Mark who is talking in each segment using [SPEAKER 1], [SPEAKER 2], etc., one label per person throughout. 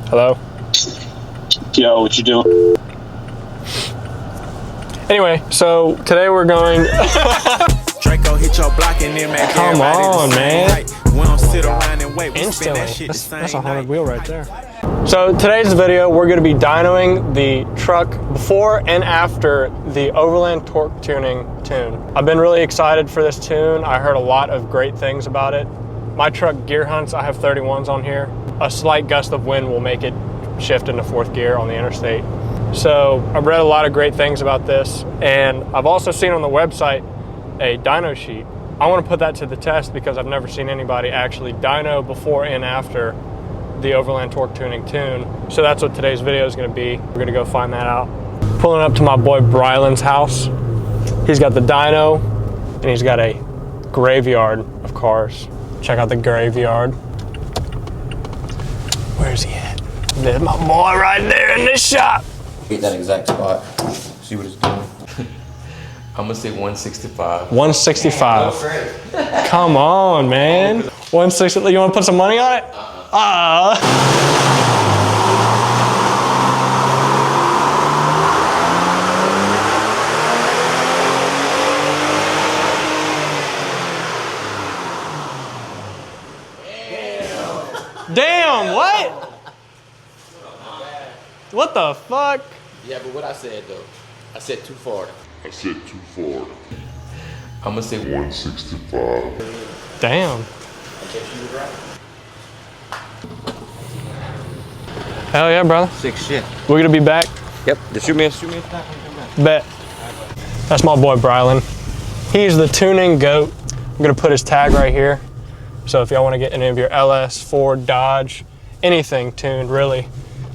[SPEAKER 1] Hello?
[SPEAKER 2] Yo, what you doing?
[SPEAKER 1] Anyway, so today we're going...
[SPEAKER 3] Draco hit your block and then make
[SPEAKER 1] Come on, man.
[SPEAKER 3] We don't sit around and wait. We
[SPEAKER 1] Instantly.
[SPEAKER 3] spin that shit
[SPEAKER 1] That's a haunted wheel right there. So today's video, we're going to be dynoing the truck before and after the Overland torque tuning tune. I've been really excited for this tune. I heard a lot of great things about it. My truck gear hunts, I have 31s on here. A slight gust of wind will make it shift into fourth gear on the interstate. So I've read a lot of great things about this, and I've also seen on the website a dyno sheet. I want to put that to the test because I've never seen anybody actually dyno before and after the Overland torque tuning tune. So that's what today's video is going to be. We're going to go find that out. Pulling up to my boy Brylan's house. He's got the dyno and he's got a graveyard of cars. Check out the graveyard. Where's he at? There's my boy right there in the shop.
[SPEAKER 4] Get that exact spot. See what it's doing. I'm gonna say 165.
[SPEAKER 1] 165. Come on, man. 160. You want to put some money on it? Damn, what? What the fuck?
[SPEAKER 4] Yeah, but what I said though, I said too far. I'm gonna say 165.
[SPEAKER 1] Damn.
[SPEAKER 4] I guess you were right.
[SPEAKER 1] Hell yeah, brother.
[SPEAKER 4] Sick shit.
[SPEAKER 1] We're gonna be back.
[SPEAKER 4] Yep. Just shoot me a snap.
[SPEAKER 1] Bet. That's my boy Brylan. He's the tuning goat. I'm gonna put his tag right here. So if y'all wanna get any of your LS, Ford, Dodge, anything tuned, really,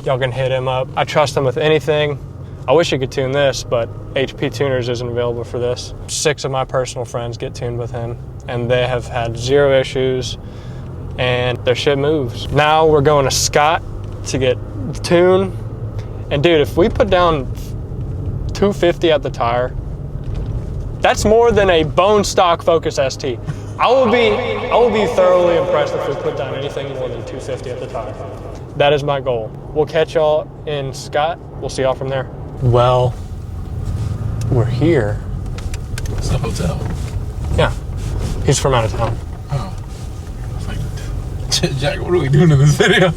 [SPEAKER 1] y'all can hit him up. I trust him with anything. I wish he could tune this, but HP Tuners isn't available for this. 6 of my personal friends get tuned with him, and they have had 0 issues, and their shit moves. Now we're going to Scott to get tuned. And dude, if we put down 250 at the tire, that's more than a bone stock Focus ST. I will be thoroughly impressed if we put down anything more than 250 at the tire. That is my goal. We'll catch y'all in Scott. We'll see y'all from there. Well, we're here.
[SPEAKER 5] It's a hotel.
[SPEAKER 1] Yeah, he's from out of town.
[SPEAKER 5] Oh. It's like, Jack, what are we doing in this video?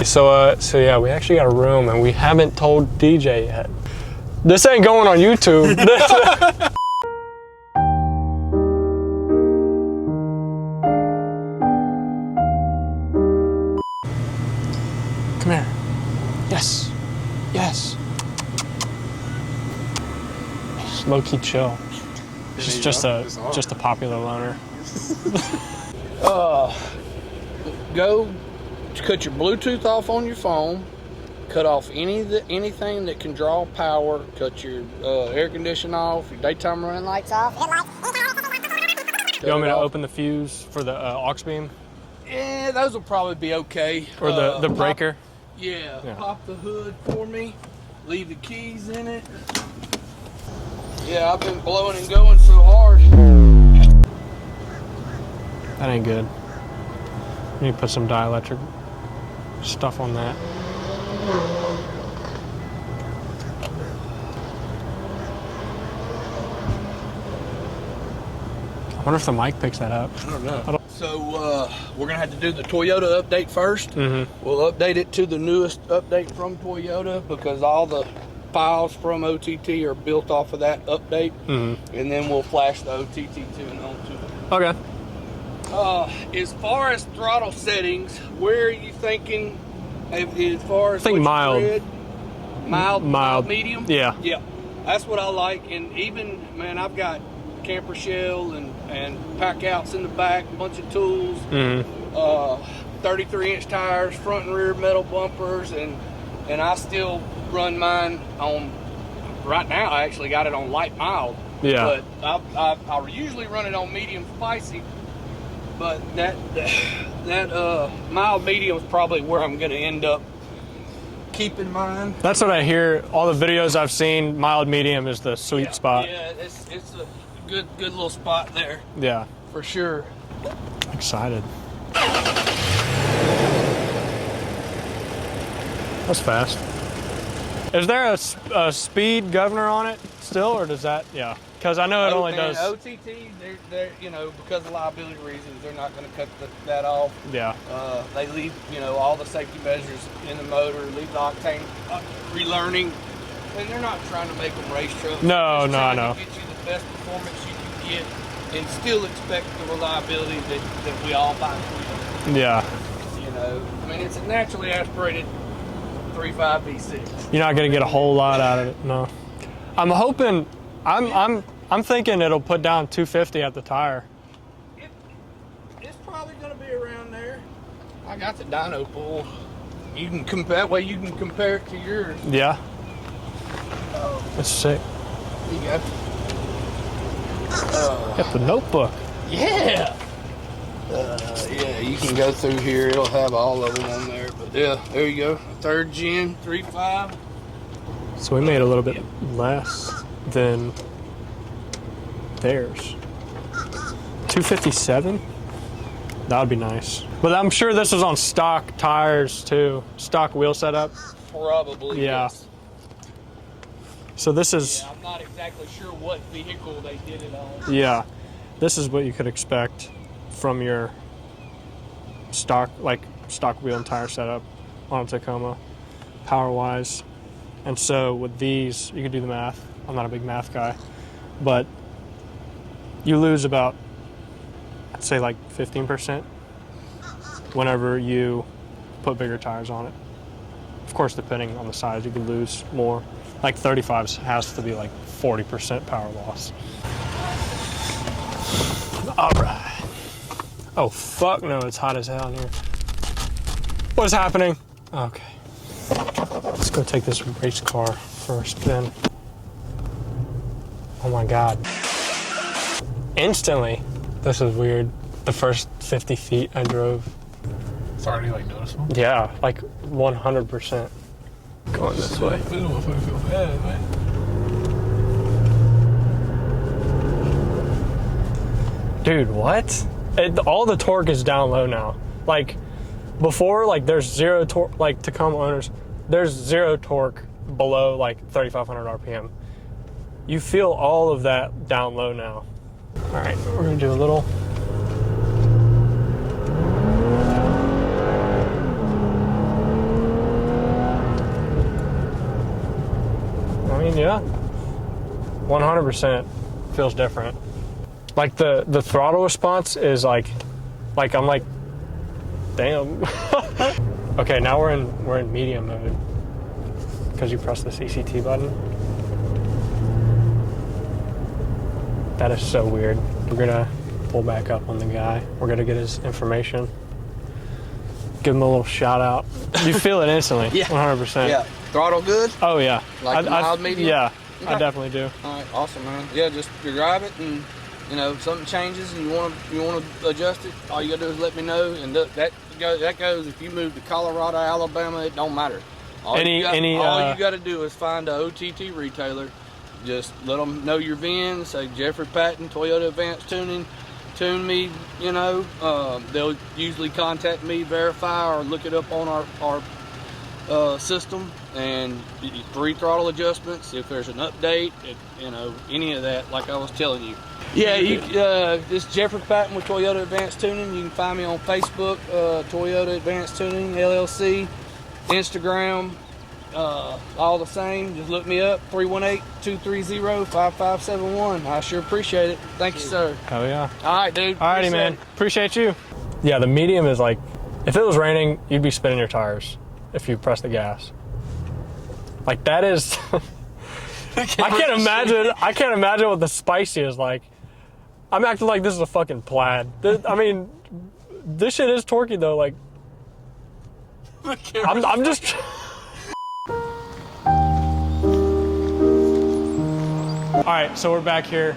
[SPEAKER 1] So yeah, we actually got a room and we haven't told DJ yet. This ain't going on YouTube. Come here. Yes. Yes. He's low-key chill. He's just a popular loner.
[SPEAKER 6] Go cut your Bluetooth off on your phone, cut off anything that can draw power, cut your air conditioning off, your daytime running lights off.
[SPEAKER 1] You want me to open the fuse for the aux beam?
[SPEAKER 6] Yeah, those will probably be okay.
[SPEAKER 1] Or the breaker?
[SPEAKER 6] Yeah, pop the hood for me, leave the keys in it. Yeah, I've been blowing and going so hard.
[SPEAKER 1] That ain't good. You need to put some dielectric stuff on that. I wonder if the mic picks that up.
[SPEAKER 6] I don't know. So we're gonna have to do the Toyota update first.
[SPEAKER 1] Mm-hmm.
[SPEAKER 6] We'll update it to the newest update from Toyota because all the files from OTT are built off of that update.
[SPEAKER 1] Mm-hmm.
[SPEAKER 6] And then we'll flash the OTT tune onto it.
[SPEAKER 1] Okay.
[SPEAKER 6] As far as throttle settings, where are you thinking? As far as
[SPEAKER 1] I think mild.
[SPEAKER 6] Mild, medium.
[SPEAKER 1] Yeah.
[SPEAKER 6] Yeah, that's what I like. And even, man, I've got camper shell and pack outs in the back, a bunch of tools, 33-inch tires, front and rear metal bumpers, and I still run mine on. Right now, I actually got it on light mild.
[SPEAKER 1] Yeah.
[SPEAKER 6] But I usually run it on medium spicy. But that mild medium is probably where I'm going to end up keeping mine.
[SPEAKER 1] That's what I hear. All the videos I've seen, mild medium is the sweet spot.
[SPEAKER 6] Yeah, it's a good little spot there.
[SPEAKER 1] Yeah.
[SPEAKER 6] For sure.
[SPEAKER 1] Excited. That's fast. Is there a speed governor on it still, or does that, yeah? Because I know it only does.
[SPEAKER 6] OTT, they're you know, because of liability reasons, they're not going to cut that off.
[SPEAKER 1] Yeah.
[SPEAKER 6] They leave, you know, all the safety measures in the motor, leave the octane relearning. And they're not trying to make them race trucks.
[SPEAKER 1] No, no, I know.
[SPEAKER 6] To get you the best performance you can get, and still expect the reliability that we all buy.
[SPEAKER 1] Yeah.
[SPEAKER 6] You know, I mean, it's a naturally aspirated 3.5 V6.
[SPEAKER 1] You're not gonna get a whole lot out of it. No. I'm hoping. I'm thinking it'll put down 250 at the tire.
[SPEAKER 6] It's probably gonna be around there. I got the dyno pull. You can compare that way. You can compare it to yours.
[SPEAKER 1] Yeah. That's sick.
[SPEAKER 6] You got.
[SPEAKER 1] Got the notebook.
[SPEAKER 6] Yeah. Yeah, you can go through here. It'll have all of them on there. But yeah, there you go. 3rd gen 3.5.
[SPEAKER 1] So we made a little bit less than theirs. 257? That would be nice. But I'm sure this is on stock tires too. Stock wheel setup.
[SPEAKER 6] Probably.
[SPEAKER 1] Yeah.
[SPEAKER 6] Yes.
[SPEAKER 1] So this is.
[SPEAKER 6] Yeah, I'm not exactly sure what vehicle they did it on.
[SPEAKER 1] Yeah. This is what you could expect from your stock wheel and tire setup on a Tacoma, power wise. And so with these, you could do the math. I'm not a big math guy, but you lose about, I'd say like 15% whenever you put bigger tires on it. Of course, depending on the size, you could lose more. Like 35s has to be like 40% power loss. All right. Oh, fuck no, it's hot as hell in here. What is happening? Okay. Let's go take this race car for a spin. Oh my God. Instantly, this is weird. The first 50 feet I drove.
[SPEAKER 5] It's already like noticeable.
[SPEAKER 1] Yeah, like 100%. Going this way.
[SPEAKER 5] This motherfucker feel bad, man.
[SPEAKER 1] Dude, what? All the torque is down low now. Like, before, like, there's zero torque, like, Tacoma owners, there's zero torque below, like, 3,500 RPM. You feel all of that down low now. All right, we're gonna do a little. I mean, yeah, 100% feels different. Like the throttle response is like I'm like, damn. Okay, now we're in medium mode because you press the CCT button. That is so weird. We're gonna pull back up on the guy. We're gonna get his information. Give him a little shout out. You feel it instantly.
[SPEAKER 6] Yeah.
[SPEAKER 1] 100%.
[SPEAKER 6] Yeah. Throttle good?
[SPEAKER 1] Oh yeah.
[SPEAKER 6] Like mild, medium?
[SPEAKER 1] Yeah.
[SPEAKER 6] Okay.
[SPEAKER 1] I definitely do.
[SPEAKER 6] All right, awesome, man. Yeah, just you drive it, and you know if something changes and you want to adjust it, all you gotta do is let me know. And that goes if you move to Colorado, Alabama, it don't matter. All you got to do is find a OTT retailer. Just let them know your VIN. Say Jeffrey Patton, Toyota Advanced Tuning. Tune me. You know, they'll usually contact me, verify, or look it up on our system, and 3 throttle adjustments if there's an update, you know, any of that, like I was telling you. Yeah, this is Jeffrey Patton with Toyota Advanced Tuning. You can find me on Facebook, Toyota Advanced Tuning LLC, Instagram, all the same. Just look me up, 318-230-5571. I sure appreciate it. Thank you, sir.
[SPEAKER 1] Hell yeah.
[SPEAKER 6] All right, dude.
[SPEAKER 1] Alrighty, man. Appreciate you. Yeah, the medium is like, if it was raining, you'd be spinning your tires if you press the gas. Like that is, I can't imagine what the spicy is like. I'm acting like this is a fucking plaid. I mean, this shit is torquey though. Like, I'm just. All right, so we're back here.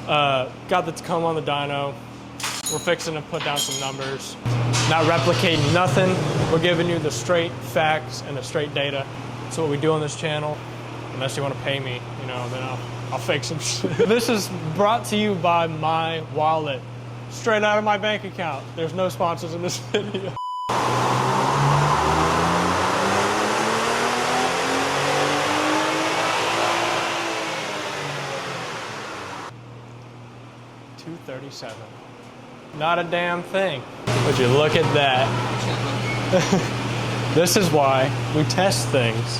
[SPEAKER 1] Got the Tacoma on the dyno. We're fixing to put down some numbers. Not replicating nothing. We're giving you the straight facts and the straight data. That's what we do on this channel. Unless you want to pay me, you know, then I'll fake some shit. This is brought to you by my wallet. Straight out of my bank account. There's no sponsors in this video. 37. Not a damn thing. Would you look at that? This is why we test things.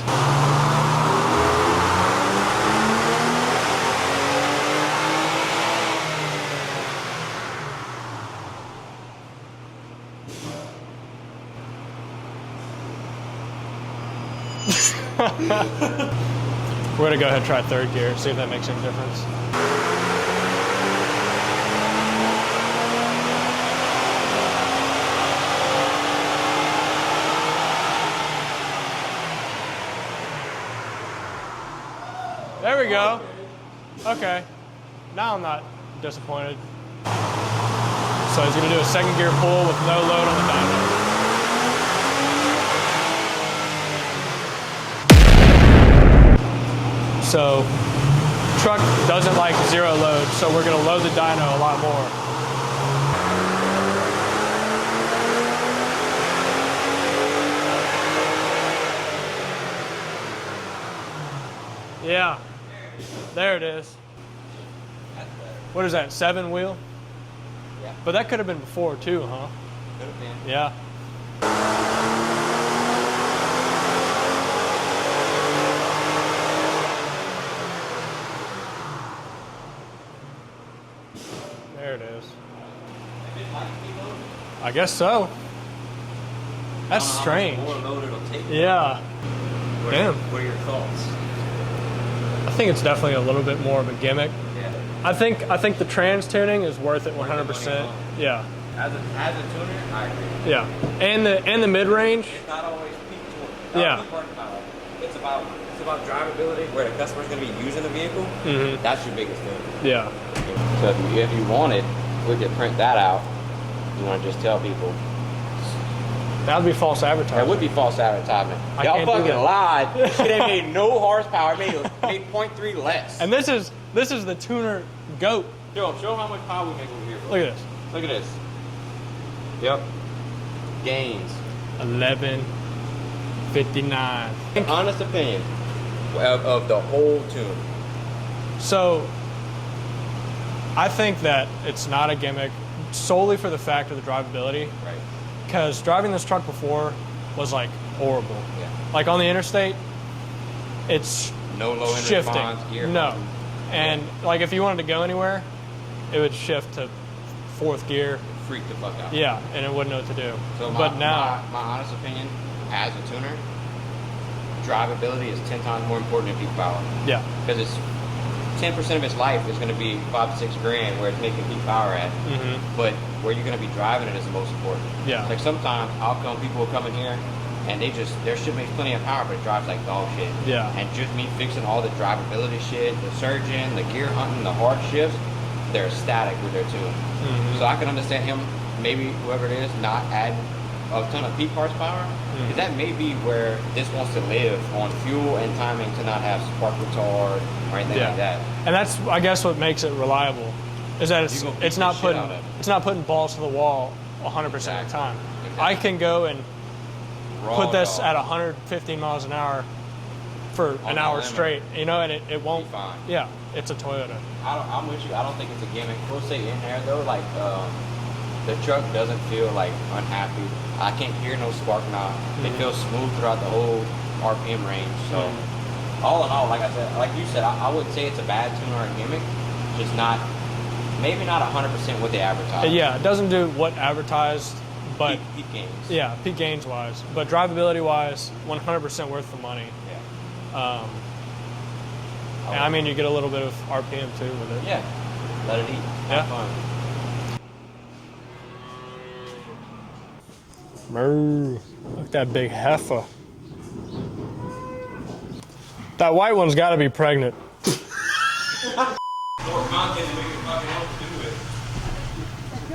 [SPEAKER 1] We're gonna go ahead and try third gear, see if that makes any difference. There we go. Okay. Now I'm not disappointed. So he's gonna do a second gear pull with no load on the dyno. So truck doesn't like zero load, so we're gonna load the dyno a lot more. Yeah, there it is. What is that, 7 wheel?
[SPEAKER 4] Yeah.
[SPEAKER 1] But that could have been before too, huh?
[SPEAKER 4] Could have been.
[SPEAKER 1] Yeah. There it is. I guess so. That's strange.
[SPEAKER 4] More load it'll take.
[SPEAKER 1] Yeah. Damn.
[SPEAKER 4] What are your thoughts?
[SPEAKER 1] I think it's definitely a little bit more of a gimmick.
[SPEAKER 4] Yeah.
[SPEAKER 1] I think the trans tuning is worth it 100%. Yeah.
[SPEAKER 4] As a tuner, I agree.
[SPEAKER 1] Yeah. And the mid range.
[SPEAKER 4] It's not always peak torque.
[SPEAKER 1] Yeah.
[SPEAKER 4] Peak horsepower. It's about drivability, where the customer's going to be using the vehicle.
[SPEAKER 1] Mm-hmm.
[SPEAKER 4] That's your biggest thing.
[SPEAKER 1] Yeah.
[SPEAKER 4] So if you want it, we could print that out. You want to just tell people.
[SPEAKER 1] That would be false advertising.
[SPEAKER 4] That would be false advertisement.
[SPEAKER 1] I
[SPEAKER 4] Y'all
[SPEAKER 1] can't do
[SPEAKER 4] fucking
[SPEAKER 1] that.
[SPEAKER 4] lied. It ain't made no horsepower. It made 0.3 less.
[SPEAKER 1] And this is the tuner goat.
[SPEAKER 4] Show how much power we make over here, bro.
[SPEAKER 1] Look at this.
[SPEAKER 4] Look at this. Yep. Gains.
[SPEAKER 1] 1159.
[SPEAKER 4] Honest opinion of the whole tune.
[SPEAKER 1] So I think that it's not a gimmick solely for the fact of the drivability.
[SPEAKER 4] Right.
[SPEAKER 1] Because driving this truck before was like horrible.
[SPEAKER 4] Yeah.
[SPEAKER 1] Like on the interstate, it's
[SPEAKER 4] No low end
[SPEAKER 1] shifting.
[SPEAKER 4] response, gear.
[SPEAKER 1] No. And like if you wanted to go anywhere, it would shift to 4th gear.
[SPEAKER 4] Freak the fuck out.
[SPEAKER 1] Yeah, and it wouldn't know what to do.
[SPEAKER 4] So
[SPEAKER 1] But now,
[SPEAKER 4] my honest opinion, as a tuner, drivability is 10 times more important than peak power.
[SPEAKER 1] yeah,
[SPEAKER 4] Because it's 10% of its life is going to be $5 to $6 grand where it's making peak power at.
[SPEAKER 1] mm-hmm.
[SPEAKER 4] But where you're going to be driving it is the most important.
[SPEAKER 1] Yeah.
[SPEAKER 4] Like sometimes people will come in here and their shit makes plenty of power, but it drives like dog shit.
[SPEAKER 1] Yeah.
[SPEAKER 4] And just me fixing all the drivability shit, the surging, the gear hunting, the hard shifts, they're ecstatic with their tune.
[SPEAKER 1] Mm-hmm.
[SPEAKER 4] So I can understand him, maybe whoever it is, not adding a ton of peak horsepower. Because that may be where this wants to live on fuel and timing to not have spark retard or anything like that.
[SPEAKER 1] And that's, I guess, what makes it reliable, is that
[SPEAKER 4] You gonna beat
[SPEAKER 1] it's
[SPEAKER 4] the
[SPEAKER 1] not
[SPEAKER 4] shit
[SPEAKER 1] putting
[SPEAKER 4] out of it.
[SPEAKER 1] it's not putting balls to the wall 100% of the
[SPEAKER 4] Exactly.
[SPEAKER 1] time.
[SPEAKER 4] Exactly.
[SPEAKER 1] I can go and
[SPEAKER 4] Raw
[SPEAKER 1] put this
[SPEAKER 4] dog.
[SPEAKER 1] at 115 miles an hour for an
[SPEAKER 4] the
[SPEAKER 1] hour
[SPEAKER 4] limit.
[SPEAKER 1] straight, and it won't.
[SPEAKER 4] Be fine.
[SPEAKER 1] Yeah, it's a Toyota.
[SPEAKER 4] I'm with you. I don't think it's a gimmick. We'll say in there though, like the truck doesn't feel like unhappy. I can't hear no spark knob. It feels smooth throughout the whole RPM range. So all in all, like I said, like you said, I wouldn't say it's a bad tune or a gimmick. Just not, maybe not 100% what they advertise.
[SPEAKER 1] Yeah, it doesn't do what advertised, but
[SPEAKER 4] Peak gains.
[SPEAKER 1] yeah, peak gains wise, but drivability wise, 100% worth the money.
[SPEAKER 4] Yeah.
[SPEAKER 1] And I mean, you get a little bit of RPM too with it.
[SPEAKER 4] Yeah. Let it eat.
[SPEAKER 1] Yeah.
[SPEAKER 4] Have fun.
[SPEAKER 1] Moo. Look at that big heifer. That white one's got to be pregnant.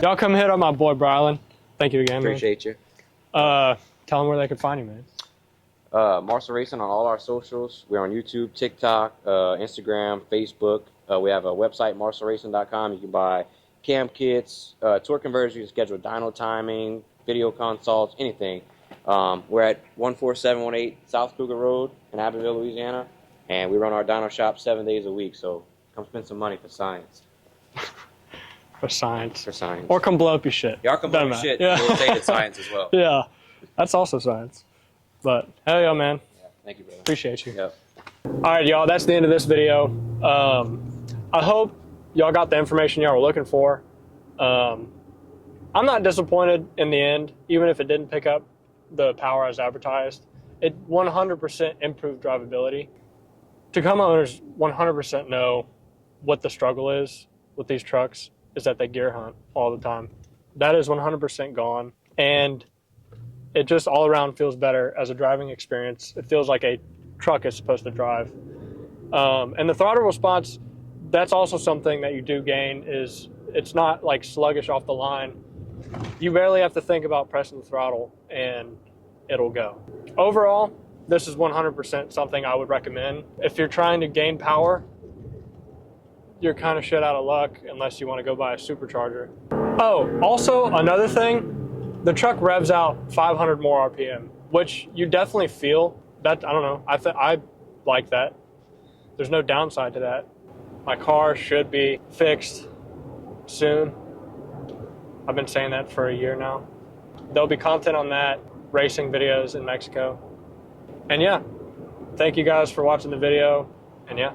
[SPEAKER 1] Y'all come hit up my boy Brylan. Thank you again,
[SPEAKER 4] Appreciate you.
[SPEAKER 1] man. Tell them where they can find you, man.
[SPEAKER 4] Marcel Racing on all our socials. We're on YouTube, TikTok, Instagram, Facebook. We have a website, marcelracing.com. You can buy cam kits, torque converters. You can schedule dyno timing, video consults, anything. We're at 14718 South Cougar Road in Abbeville, Louisiana. And we run our dyno shop 7 days a week. So come spend some money for science.
[SPEAKER 1] For science.
[SPEAKER 4] For science.
[SPEAKER 1] Or come blow up your shit.
[SPEAKER 4] Y'all can blow
[SPEAKER 1] Doesn't
[SPEAKER 4] your
[SPEAKER 1] matter.
[SPEAKER 4] shit.
[SPEAKER 1] Yeah.
[SPEAKER 4] We'll take it science as well.
[SPEAKER 1] Yeah, that's also science. But hell yeah, man.
[SPEAKER 4] Yeah, thank you, brother.
[SPEAKER 1] Appreciate you.
[SPEAKER 4] Yep.
[SPEAKER 1] All right, y'all, that's the end of this video. I hope y'all got the information y'all were looking for. I'm not disappointed in the end, even if it didn't pick up the power as advertised. It 100% improved drivability. Tacoma owners 100% know what the struggle is with these trucks, is that they gear hunt all the time. That is 100% gone, and it just all around feels better as a driving experience. It feels like a truck is supposed to drive. And the throttle response, that's also something that you do gain, is it's not like sluggish off the line. You barely have to think about pressing the throttle and it'll go. Overall, this is 100% something I would recommend. If you're trying to gain power, you're kind of shit out of luck unless you want to go buy a supercharger. Oh, also another thing, the truck revs out 500 more RPM, which you definitely feel. That, I don't know, I like that. There's no downside to that. My car should be fixed soon. I've been saying that for a year now. There'll be content on that, racing videos in Mexico. And yeah, thank you guys for watching the video. And yeah.